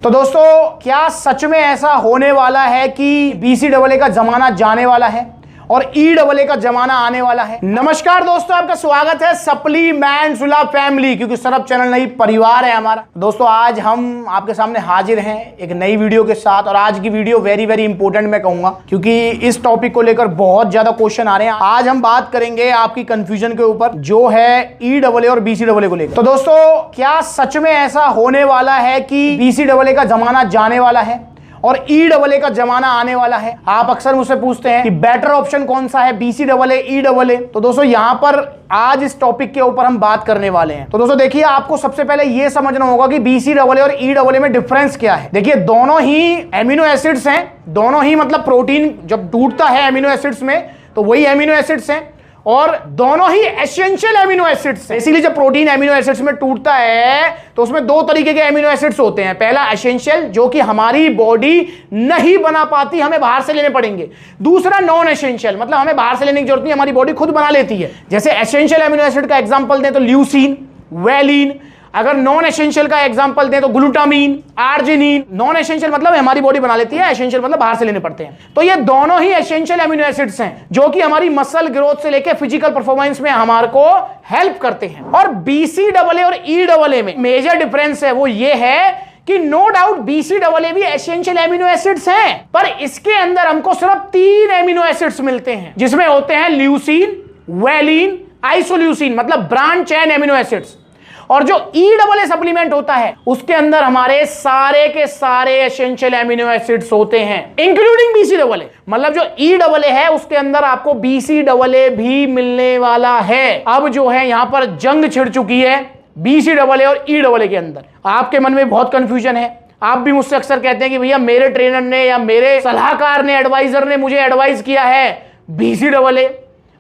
तो दोस्तों, क्या सच में ऐसा होने वाला है कि BCAA का जमाना जाने वाला है और EAA का जमाना आने वाला है? नमस्कार दोस्तों, आपका स्वागत है सप्लीमेंट्स लव फैमिली, क्योंकि सरब चैनल नहीं परिवार है हमारा। दोस्तों, आज हम आपके सामने हाजिर हैं एक नई वीडियो के साथ, और आज की वीडियो वेरी वेरी इंपॉर्टेंट मैं कहूंगा, क्योंकि इस टॉपिक को लेकर बहुत ज्यादा क्वेश्चन आ रहे हैं। आज हम बात करेंगे आपकी कंफ्यूजन के ऊपर, जो है EAA और BCAA को लेकर। तो दोस्तों, क्या सच में ऐसा होने वाला है कि BCAA का जमाना जाने वाला है और EAA का जमाना आने वाला है? आप अक्सर मुझसे पूछते हैं कि बेटर ऑप्शन कौन सा है, BCAA, EAA। तो दोस्तों, यहां पर आज इस टॉपिक के ऊपर हम बात करने वाले हैं। तो दोस्तों देखिए, आपको सबसे पहले यह समझना होगा कि BCAA और EAA में डिफरेंस क्या है। देखिए, दोनों ही एमिनो एसिड्स हैं, दोनों ही मतलब प्रोटीन जब टूटता है एमिनो एसिड्स में तो वही एमिनो एसिड्स हैं, और दोनों ही एसेंशियल एमिनो एसिड्स हैं। इसीलिए जब प्रोटीन एमिनो एसिड्स में टूटता है तो उसमें दो तरीके के एमिनो एसिड्स होते हैं। पहला एसेंशियल, जो कि हमारी बॉडी नहीं बना पाती, हमें बाहर से लेने पड़ेंगे। दूसरा नॉन एसेंशियल, मतलब हमें बाहर से लेने की जरूरत नहीं, हमारी बॉडी खुद बना लेती है। जैसे एसेंशियल एमिनो एसिड का एग्जांपल दें तो ल्यूसीन, वेलिन। अगर नॉन एसेंशियल का एग्जांपल दें तो ग्लूटामीन, आर्जिनिन। नॉन एसेंशियल मतलब हमारी बॉडी बना लेती है, एसेंशियल मतलब बाहर से लेने पड़ते हैं। तो ये दोनों ही एसेंशियल एमिनो एसिड्स हैं, जो कि हमारी मसल ग्रोथ से लेकर फिजिकल परफॉर्मेंस में हमारे को हेल्प करते हैं। और BCAA और EAA में मेजर डिफरेंस है वो ये है कि नो डाउट BCAA भी एसेंशियल एमिनो एसिड्स हैं, पर इसके अंदर हमको सिर्फ 3 एमिनो एसिड्स मिलते हैं, जिसमें होते हैं ल्यूसीन, वेलिन, आइसोल्यूसिन, मतलब ब्रांच चेन एमिनो एसिड्स। और जो EAA सप्लीमेंट होता है उसके अंदर हमारे सारे के सारे एसेंशियल एमिनो एसिड्स होते हैं, इंक्लूडिंग BCAA। मतलब जो EAA है उसके अंदर आपको BCAA भी मिलने वाला है। अब जो है यहां पर जंग छिड़ चुकी है BCAA और EAA के अंदर। आपके मन में बहुत कंफ्यूजन है। आप भी मुझसे अक्सर कहते हैं कि भैया मेरे ट्रेनर ने या मेरे सलाहकार ने, एडवाइजर ने मुझे एडवाइस किया है BCAA,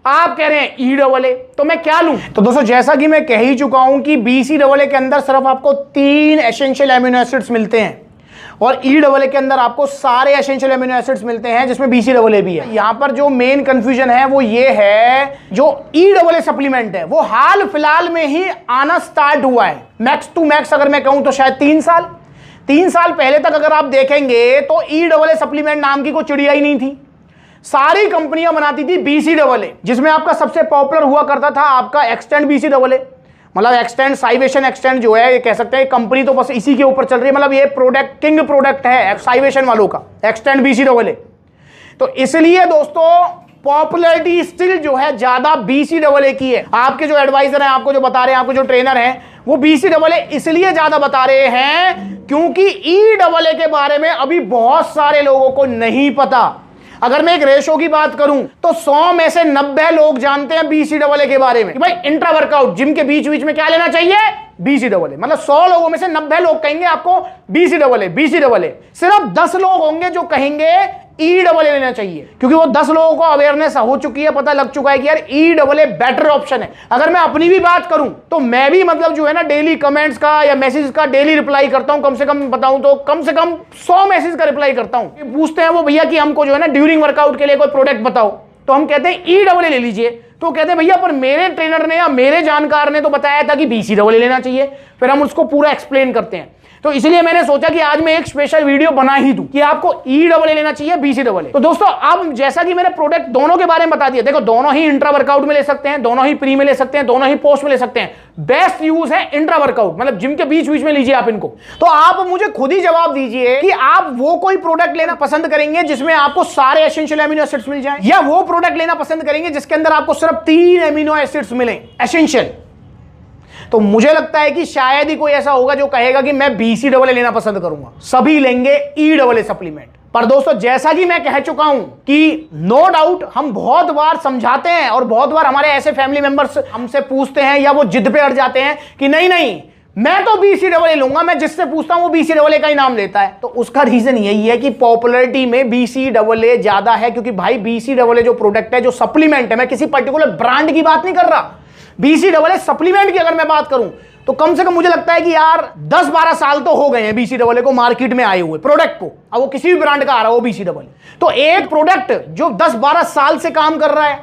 आप कह रहे हैं EAA, तो मैं क्या लूं? तो दोस्तों, जैसा कि मैं कह ही चुका हूं कि BCAA के अंदर सिर्फ आपको 3 एसेंशियल एमिनो एसिड्स मिलते हैं, और EAA के अंदर आपको सारे एसेंशियल एमिनो एसिड्स मिलते हैं, जिसमें BCAA भी है। यहां पर जो मेन कंफ्यूजन है वो ये है, जो EAA सप्लीमेंट है वो हाल फिलहाल में ही आना स्टार्ट हुआ है। मैक्स टू मैक्स अगर मैं कहूं तो शायद 3 साल पहले तक अगर आप देखेंगे तो EAA सप्लीमेंट नाम की कोई चिड़िया ही नहीं थी। सारी कंपनियां बनाती थी BCAA, जिसमें आपका सबसे पॉपुलर हुआ करता था आपका एक्सटेंड BCAA। मतलब एक्सटेंड, साइवेशन एक्सटेंड जो है, ये कह सकते हैं कंपनी तो बस इसी के ऊपर चल रही है। मतलब ये प्रोडक्ट किंग प्रोडक्ट है साइवेशन वालों का, एक्सटेंड BCAA। तो इसलिए दोस्तों, पॉपुलैरिटी स्टिल जो है ज्यादा BCAA की है। आपके जो एडवाइजर हैं, आपको जो बता रहे हैं, आपको जो ट्रेनर हैं, वो BCAA इसलिए ज्यादा बता रहे हैं क्योंकि EAA के बारे में अभी बहुत सारे लोगों को नहीं पता। अगर मैं एक रेशो की बात करूं तो 100 में से 90 लोग जानते हैं BCAA के बारे में कि भाई इंट्रा वर्कआउट, जिम के बीच बीच में क्या लेना चाहिए, BCAA। मतलब 100 लोगों में से 90 लोग कहेंगे आपको BCAA। सिर्फ 10 लोग होंगे जो कहेंगे EAA लेना चाहिए, क्योंकि वो 10 लोगों को अवेयरनेस हो चुकी है, पता लग चुका है कि यार EAA बेटर ऑप्शन है। अगर मैं अपनी भी बात करूं तो मैं भी मतलब जो है ना, डेली कमेंट्स का या मैसेज का डेली रिप्लाई करता हूं। कम से कम बताऊं तो कम से कम 100 मैसेज का रिप्लाई करता हूं। पूछते हैं वो भैया कि हमको जो है ना ड्यूरिंग वर्कआउट के लिए कोई प्रोडक्ट बताओ, तो हम कहते हैं EAA ले लीजिए। तो कहते हैं भैया पर मेरे ट्रेनर ने या मेरे जानकार ने तो बताया था कि BCAA लेना चाहिए। फिर हम उसको पूरा एक्सप्लेन करते हैं। तो इसलिए मैंने सोचा कि आज मैं एक स्पेशल वीडियो बना ही दूं कि आपको EAA लेना चाहिए, BCAA। तो दोस्तों, अब जैसा कि मैंने प्रोडक्ट दोनों के बारे में बता दिया, देखो दोनों ही इंट्रा वर्कआउट में ले सकते हैं, दोनों ही प्री में ले सकते हैं, दोनों ही पोस्ट में ले सकते हैं। बेस्ट यूज है इंट्रा वर्कआउट, मतलब जिम के बीच बीच में लीजिए आप इनको। तो आप मुझे खुद ही जवाब दीजिए कि आप वो कोई प्रोडक्ट लेना पसंद करेंगे जिसमें आपको सारे एसेंशियल एमिनो एसिड्स मिल जाएं, या वो प्रोडक्ट लेना पसंद करेंगे जिसके अंदर आपको सिर्फ 3 एमिनो एसिड्स मिले एसेंशियल। तो मुझे लगता है कि शायद ही कोई ऐसा होगा जो कहेगा कि मैं BCAA लेना पसंद करूंगा, सभी लेंगे EAA सप्लीमेंट। पर दोस्तों, जैसा कि मैं कह चुका हूं कि नो डाउट हम बहुत बार समझाते हैं, और बहुत बार हमारे ऐसे फैमिली मेंबर्स हमसे पूछते हैं या वो जिद पे अड़ जाते हैं कि नहीं मैं तो BCAA लूंगा, मैं जिससे पूछता हूं वो BCAA का ही नाम लेता है। तो उसका रीजन यही है कि पॉपुलैरिटी में BCAA ज्यादा है, क्योंकि भाई BCAA जो प्रोडक्ट है, जो सप्लीमेंट है, मैं किसी पर्टिकुलर ब्रांड की बात नहीं कर रहा, BCAA सप्लीमेंट की अगर मैं बात करूं तो कम से कम मुझे लगता है कि यार 10-12 साल तो हो गए हैं BCAA को मार्केट में आए हुए प्रोडक्ट को। अब वो किसी भी ब्रांड का आ रहा हो BCAA, तो एक प्रोडक्ट जो 10-12 साल से काम कर रहा है,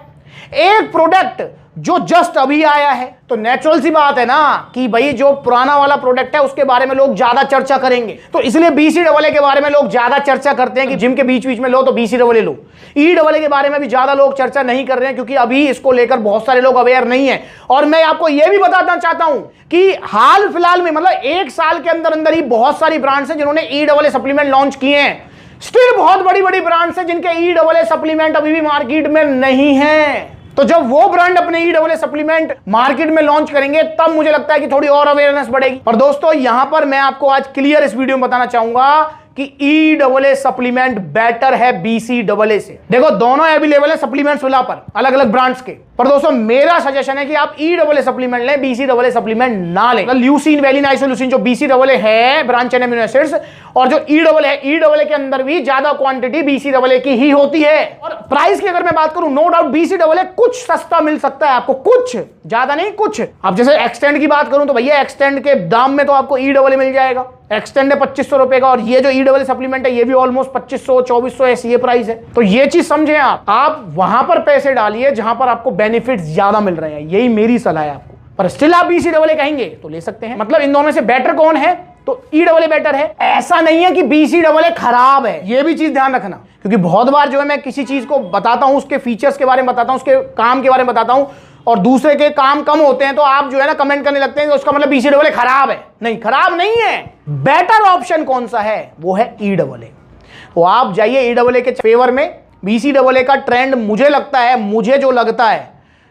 एक प्रोडक्ट जो जस्ट अभी आया है। तो नेचुरल सी बात है ना कि भाई जो पुराना वाला प्रोडक्ट है उसके बारे में लोग ज्यादा चर्चा करेंगे, तो इसलिए BCAA के बारे में लोग ज्यादा चर्चा करते हैं कि जिम के बीच बीच में लो तो BCAA लो। EAA के बारे में भी ज्यादा लोग चर्चा नहीं कर रहे हैं क्योंकि अभी इसको लेकर बहुत सारे लोग अवेयर नहीं है। और मैं आपको यह भी बताना चाहता हूं कि हाल फिलहाल में मतलब 1 साल के अंदर अंदर ही बहुत सारी ब्रांड्स हैं जिन्होंने EAA सप्लीमेंट लॉन्च किए हैं। स्टिल बहुत बड़ी बड़ी ब्रांड्स हैं जिनके EAA सप्लीमेंट अभी भी मार्केट में नहीं है। तो जब वो ब्रांड अपने EAA सप्लीमेंट मार्केट में लॉन्च करेंगे तब मुझे लगता है कि थोड़ी और अवेयरनेस बढ़ेगी। पर दोस्तों यहां पर मैं आपको आज क्लियर इस वीडियो में बताना चाहूंगा कि EAA सप्लीमेंट बेटर है BCAA से। देखो दोनों अवेलेबल है सप्लीमेंट्स विला पर, अलग अलग ब्रांड्स के। पर दोस्तों मेरा सजेशन है कि आप EAA सप्लीमेंट लें, BCAA सप्लीमेंट ना लें। ल्यूसीन, वैलिन, आइसोल्यूसिन जो BCAA है ब्रांच एंड अमीनो एसिड्स, और जो EAA है, EAA के अंदर भी ज्यादा क्वांटिटी BCAA की ही होती है। और प्राइस की अगर मैं बात करूं, नो डाउट BCAA कुछ सस्ता मिल सकता है आपको, कुछ ज्यादा नहीं कुछ। अब जैसे एक्सटेंड की बात करूं तो भैया एक्सटेंड के दाम में तो आपको EAA मिल जाएगा। एक्सटेंड है 2500 रुपए का, और ये जो EAA सप्लीमेंट है ये भी ऑलमोस्ट 2500-2400 ऐसी ये प्राइस है। तो ये चीज समझे आप वहां पर पैसे डालिए जहां पर आपको बेनिफिट्स ज्यादा मिल रहे हैं, यही मेरी सलाह है आपको। पर स्टिल आप BCAA कहेंगे तो ले सकते हैं। मतलब इन दोनों में से बेटर कौन है, तो EAA बेटर है। ऐसा नहीं है कि BCAA खराब है, ये भी चीज ध्यान रखना, क्योंकि बहुत बार जो है मैं किसी चीज को बताता हूं, उसके फीचर्स के बारे में बताता हूं, उसके काम के बारे में बताता हूं, और दूसरे के काम कम होते हैं तो आप जो है ना कमेंट करने लगते हैं कि उसका मतलब BCAA खराब है। नहीं, खराब नहीं है। बेटर ऑप्शन कौन सा है, वो है EAA। तो आप जाइए EAA के फेवर में। BCAA का ट्रेंड मुझे लगता है, मुझे जो लगता है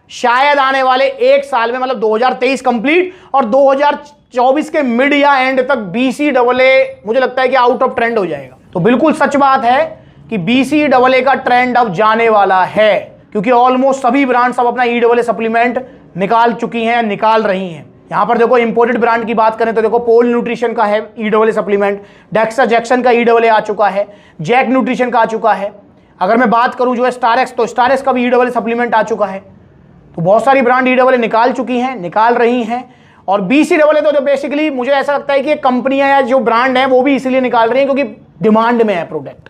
शायद आने वाले 1 साल में, मतलब 2023 कंप्लीट और 2024 के मिड या एंड तक BCAA मुझे लगता है कि आउट ऑफ ट्रेंड हो जाएगा। तो बिल्कुल सच बात है कि BCAA का ट्रेंड अब जाने वाला है, क्योंकि ऑलमोस्ट सभी ब्रांड्स अब अपना EAA सप्लीमेंट निकाल चुकी हैं, निकाल रही हैं। यहां पर देखो इंपोर्टेड ब्रांड की बात करें तो देखो पोल न्यूट्रिशन का है EAA सप्लीमेंट, डेक्सा जैक्सन का EAA आ चुका है, जैक न्यूट्रिशन का आ चुका है। अगर मैं बात करूं जो है स्टारेक्स, तो स्टारेक्स का भी EAA सप्लीमेंट आ चुका है। तो बहुत सारी ब्रांड EAA निकाल चुकी हैं, निकाल रही हैं। और BCAA तो जो बेसिकली मुझे ऐसा लगता है कि कंपनियां या जो ब्रांड है वो भी इसीलिए निकाल रही हैं क्योंकि डिमांड में है प्रोडक्ट।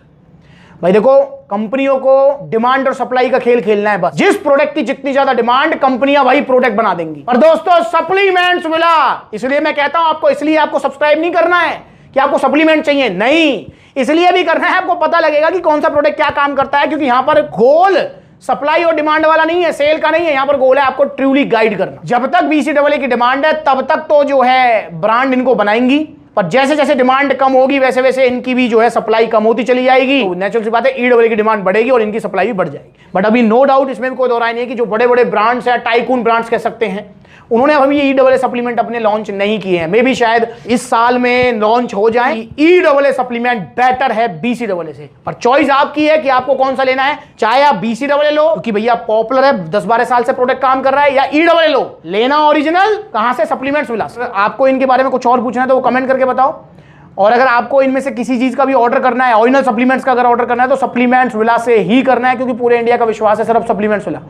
भाई देखो कंपनियों को डिमांड और सप्लाई का खेल खेलना है बस। जिस प्रोडक्ट की जितनी ज्यादा डिमांड, कंपनियां वही प्रोडक्ट बना देंगी। पर दोस्तों सप्लीमेंट्स मिला, इसलिए मैं कहता हूं आपको, इसलिए आपको सब्सक्राइब नहीं करना है कि आपको सप्लीमेंट चाहिए, नहीं, इसलिए भी करना है आपको पता लगेगा कि कौन सा प्रोडक्ट क्या काम करता है। क्योंकि यहां पर गोल सप्लाई और डिमांड वाला नहीं है, सेल का नहीं है, यहां पर गोल है आपको ट्रूली गाइड करना। जब तक BCAA की डिमांड है तब तक तो जो है ब्रांड इनको बनाएंगी, पर जैसे जैसे डिमांड कम होगी वैसे वैसे इनकी भी जो है सप्लाई कम होती चली जाएगी। तो नेचुरल सी बात है EAA की डिमांड बढ़ेगी और इनकी सप्लाई भी बढ़ जाएगी। बट अभी नो डाउट इसमें भी कोई दो राय नहीं है कि जो बड़े बड़े ब्रांड्स हैं, टाइकून ब्रांड्स कह सकते हैं, उन्होंने अभी ये EAA सप्लीमेंट अपने लॉन्च नहीं किए हैं। मे भी शायद इस साल में लॉन्च हो जाए। EAA सप्लीमेंट बेटर है BCAA से, पर चॉइस आपकी है कि आपको कौन सा लेना है। चाहे आप BCAA लो क्योंकि भैया पॉपुलर है, 10-12 साल से प्रोडक्ट काम कर रहा है, या EAA लो, लेना ओरिजिनल कहां से, सप्लीमेंट्स मिला। आपको इनके बारे में कुछ और पूछना है तो वो कमेंट करके बताओ। और अगर आपको इनमें से किसी चीज का भी ऑर्डर करना है, ओरिजिनल सप्लीमेंट्स का अगर ऑर्डर करना है तो सप्लीमेंट्स विला से ही करना है, क्योंकि पूरे इंडिया का विश्वास है सिर्फ सप्लीमेंट्स विला।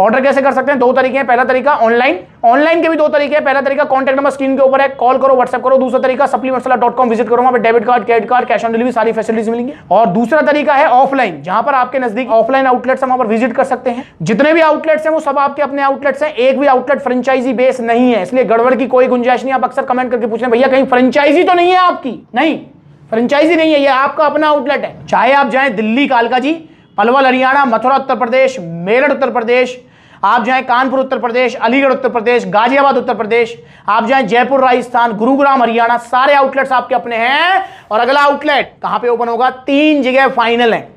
ऑर्डर कैसे कर सकते हैं, 2 तरीके हैं। पहला तरीका ऑनलाइन के भी 2 तरीके हैं। पहला तरीका कॉन्टैक्ट नंबर स्क्रीन के ऊपर है, कॉल करो, व्हाट्सएप करो। दूसरा तरीका supplementswala.com विजिट करो, वहां पे debit card, credit card, cash on delivery सारी फैसिलिटीज मिलेंगी। और दूसरा तरीका है ऑफलाइन, जहां पर आपके नजदीक ऑफलाइन आउटलेट्स हैं, वहां पर विजिट कर सकते हैं। जितने भी आउटलेट्स हैं वो सब आपके अपने आउटलेट्स हैं, एक भी आउटलेट फ्रेंचाइजी बेस नहीं है, इसलिए गड़बड़ की कोई गुंजाइश नहीं। आप अक्सर कमेंट करके पूछ रहे हैं भैया कहीं फ्रेंचाइजी तो नहीं है आपकी, नहीं, फ्रेंचाइजी नहीं है, ये आपका अपना आउटलेट है। चाहे आप जाएं दिल्ली कालकाजी, पलवल हरियाणा, मथुरा उत्तर प्रदेश, मेरठ उत्तर प्रदेश, आप जाएं कानपुर उत्तर प्रदेश, अलीगढ़ उत्तर प्रदेश, गाजियाबाद उत्तर प्रदेश, आप जाएं जयपुर राजस्थान, गुरुग्राम हरियाणा, सारे आउटलेट्स आपके अपने हैं। और अगला आउटलेट कहां पे ओपन होगा, 3 जगह फाइनल है,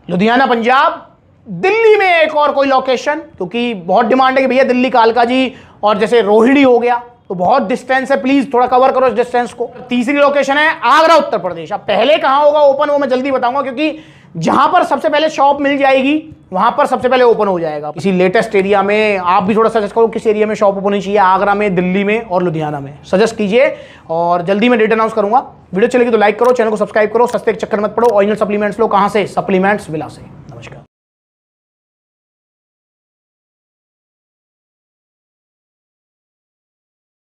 लुधियाना पंजाब, दिल्ली में एक और कोई लोकेशन, क्योंकि बहुत डिमांड है कि भैया दिल्ली कालकाजी और जैसे रोहिणी हो गया तो बहुत डिस्टेंस है, प्लीज थोड़ा कवर करो इस डिस्टेंस को। तीसरी लोकेशन है आगरा उत्तर प्रदेश। अब पहले कहां होगा ओपन वो मैं जल्दी बताऊंगा, क्योंकि जहां पर सबसे पहले शॉप मिल जाएगी वहां पर सबसे पहले ओपन हो जाएगा। किसी लेटेस्ट एरिया में आप भी थोड़ा सजेस्ट करो किस एरिया में शॉप ओपन होनी चाहिए, आगरा में, दिल्ली में और लुधियाना में, सजेस्ट कीजिए। और जल्दी मैं डेट अनाउंस करूंगा। वीडियो चलेगी तो लाइक करो, चैनल को सब्सक्राइब करो, सस्ते के चक्कर मत पड़ो। ऑरिजिनल सप्लीमेंट्स लो कहां से, सप्लीमेंट्स विला से।